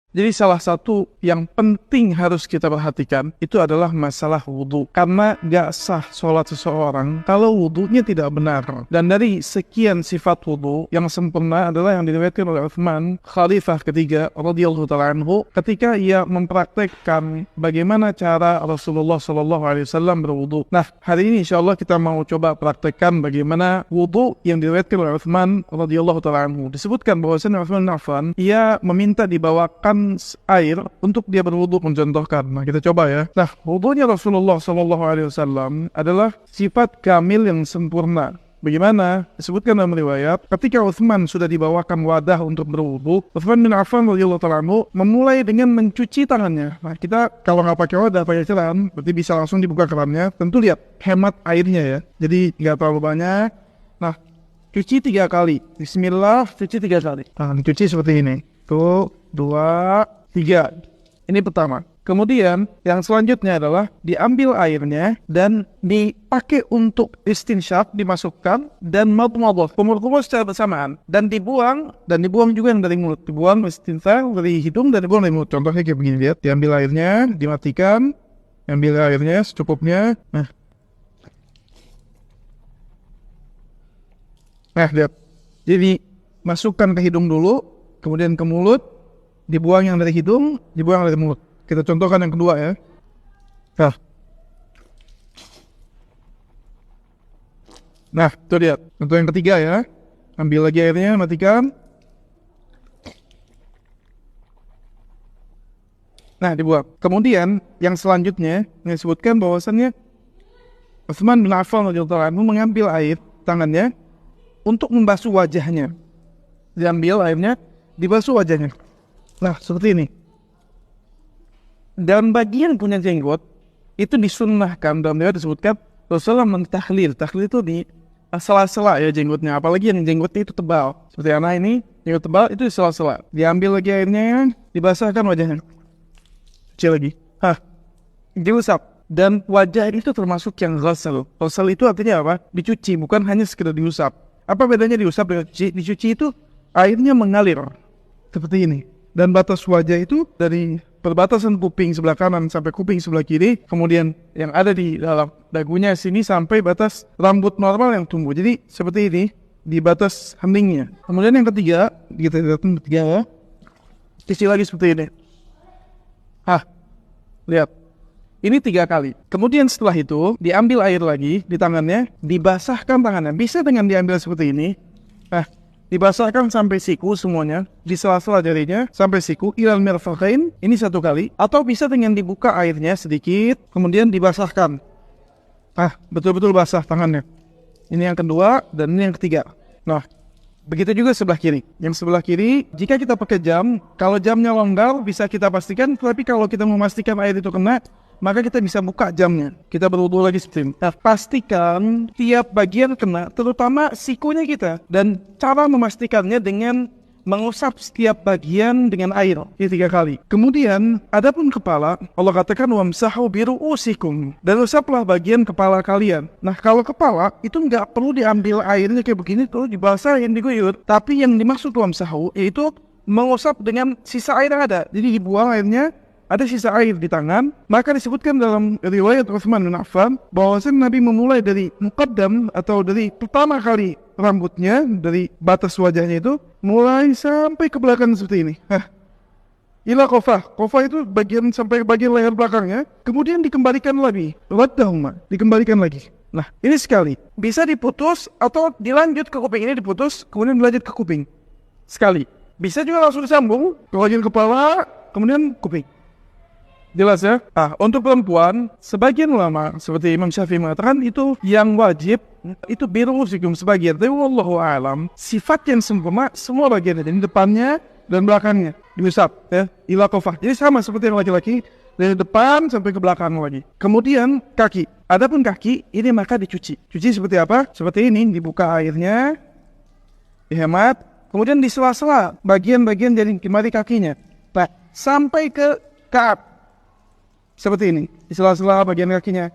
Jadi salah satu yang penting harus kita perhatikan itu adalah masalah wudhu. Karena gak sah sholat seseorang kalau wudhunya tidak benar. Dan dari sekian sifat wudhu, yang sempurna adalah yang diriwayatkan oleh Utsman, Khalifah ketiga radhiyallahu ta'ala anhu, ketika ia mempraktekkan bagaimana cara Rasulullah SAW berwudhu. Nah, hari ini insya Allah kita mau coba praktekkan bagaimana wudhu yang diriwayatkan oleh Utsman radhiyallahu ta'ala anhu. Disebutkan bahwasanya Utsman bin Affan, ia meminta dibawakan air untuk dia berwudu, mencontohkan. Nah, kita coba ya. Nah, wudunya Rasulullah SAW adalah sifat kamil yang sempurna. Bagaimana? Disebutkan dalam riwayat, ketika Utsman sudah dibawakan wadah untuk berwudu, Utsman bin Affan radhiyallahu ta'ala anhu memulai dengan mencuci tangannya. Nah, kita kalau nggak pakai wadah, pakai keran, berarti bisa langsung dibuka kerannya. Tentu lihat hemat airnya ya. Jadi nggak terlalu banyak. Nah, cuci 3 kali. Bismillah, cuci 3 kali. Nah, cuci seperti ini. Tuh, 2, 3. Ini pertama. Kemudian yang selanjutnya adalah diambil airnya dan dipakai untuk istinsyak, dimasukkan dan madmadah, kumur-kumur secara bersamaan, dan dibuang juga yang dari mulut. Dibuang istinsyak dari hidung dan dibuang dari mulut. Contohnya kayak begini, lihat. Diambil airnya, dimatikan, ambil airnya secukupnya. Nah, lihat. Jadi masukkan ke hidung dulu, kemudian ke mulut, dibuang yang dari hidung, dibuang dari mulut. Kita contohkan yang kedua ya. Nah, itu lihat. Contoh yang ketiga ya. Ambil lagi airnya, matikan. Nah, dibuang. Kemudian yang selanjutnya disebutkan bahwasannya Utsman bin Affan radhiyallahu anhu mengambil air tangannya untuk membasuh wajahnya. Diambil airnya, dibasuh wajahnya. Nah, seperti ini. Dan bagian punya jenggot itu disunnahkan, dalam riwayat disebutkan Rasulullah mentahlil. Tahlil itu di sela-sela ya jenggotnya, apalagi yang jenggotnya itu tebal. Seperti anak ini, jenggot tebal itu di sela-sela. Diambil lagi airnya, dibasahkan wajahnya. Cuci lagi. Diusap. Dan wajah itu termasuk yang ghasal. Ghasal itu artinya apa? Dicuci, bukan hanya sekedar diusap. Apa bedanya diusap dengan dicuci? Dicuci itu airnya mengalir seperti ini. Dan batas wajah itu dari perbatasan kuping sebelah kanan sampai kuping sebelah kiri, kemudian yang ada di dalam dagunya sini sampai batas rambut normal yang tumbuh. Jadi seperti ini di batas heningnya. Kemudian yang ketiga, kita lihat ketiga ya. Cuci lagi seperti ini. Lihat. Ini 3 kali. Kemudian setelah itu diambil air lagi di tangannya, dibasahkan tangannya. Bisa dengan diambil seperti ini. Dibasahkan sampai siku semuanya, di sela-sela jarinya sampai siku, ilal mirfaqain, ini 1 kali, atau bisa dengan dibuka airnya sedikit, kemudian dibasahkan. Betul-betul basah tangannya. Ini yang kedua dan ini yang ketiga. Nah, begitu juga sebelah kiri. Yang sebelah kiri, jika kita pakai jam, kalau jamnya longgar bisa kita pastikan, tapi kalau kita memastikan air itu kena, maka kita bisa buka jamnya. Kita berwudu lagi seperti ini. Nah, pastikan tiap bagian kena, terutama sikunya kita. Dan cara memastikannya dengan mengusap setiap bagian dengan air. Ini 3 kali. Kemudian, adapun kepala, Allah katakan wamsahu biru'usikum. Dan usaplah bagian kepala kalian. Nah, kalau kepala, itu nggak perlu diambil airnya kayak begini, tuh dibasahin, diguyur. Tapi yang dimaksud wamsahu, yaitu mengusap dengan sisa air yang ada. Jadi dibuang airnya, ada sisa air di tangan, maka disebutkan dalam riwayat Utsman bin Affan bahwasanya Nabi memulai dari muqaddam atau dari pertama kali rambutnya, dari batas wajahnya itu, mulai sampai ke belakang seperti ini. Ila qafah. Qafah itu bagian sampai bagian leher belakangnya, kemudian dikembalikan lagi. Waddahuma, dikembalikan lagi. Nah, ini sekali. Bisa diputus atau dilanjut ke kuping. Ini diputus, kemudian dilanjut ke kuping. Sekali. Bisa juga langsung disambung ke bagian kepala, kemudian kuping. Jelas ya? Untuk perempuan, sebagian ulama seperti Imam Syafi'i mengatakan itu yang wajib itu biru'usikum sebagian. Tapi wallahu a'lam, sifat yang sempurna semua bagiannya, jadi depannya dan belakangnya diusap ya, ila qafah. Jadi sama seperti yang laki-laki, dari depan sampai ke belakang lagi. Kemudian kaki. Adapun kaki ini maka dicuci. Cuci seperti apa? Seperti ini, dibuka airnya, dihemat, kemudian di sela-sela bagian-bagian dari kemari kakinya. Sampai ke ka'ab. Seperti ini, di sela-sela bagian kakinya.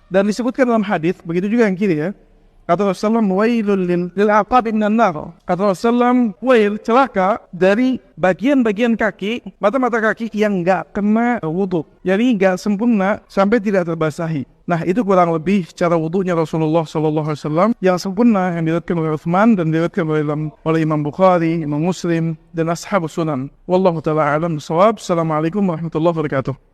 Dan disebutkan dalam hadis, begitu juga yang kiri ya. Kata Rasulullah, wailul lil aqab minan nar. Kata Rasulullah, wail, celaka dari bagian-bagian kaki, mata-mata kaki yang nggak kena wudhu. Jadi nggak sempurna sampai tidak terbasahi. Nah, itu kurang lebih cara wudhunya Rasulullah SAW yang sempurna, yang diriwayatkan oleh Utsman dan diriwayatkan oleh Imam Bukhari, Imam Muslim, dan Ashabus Sunan. Wallahu ta'ala a'lam bishawab. Assalamualaikum warahmatullahi wabarakatuh.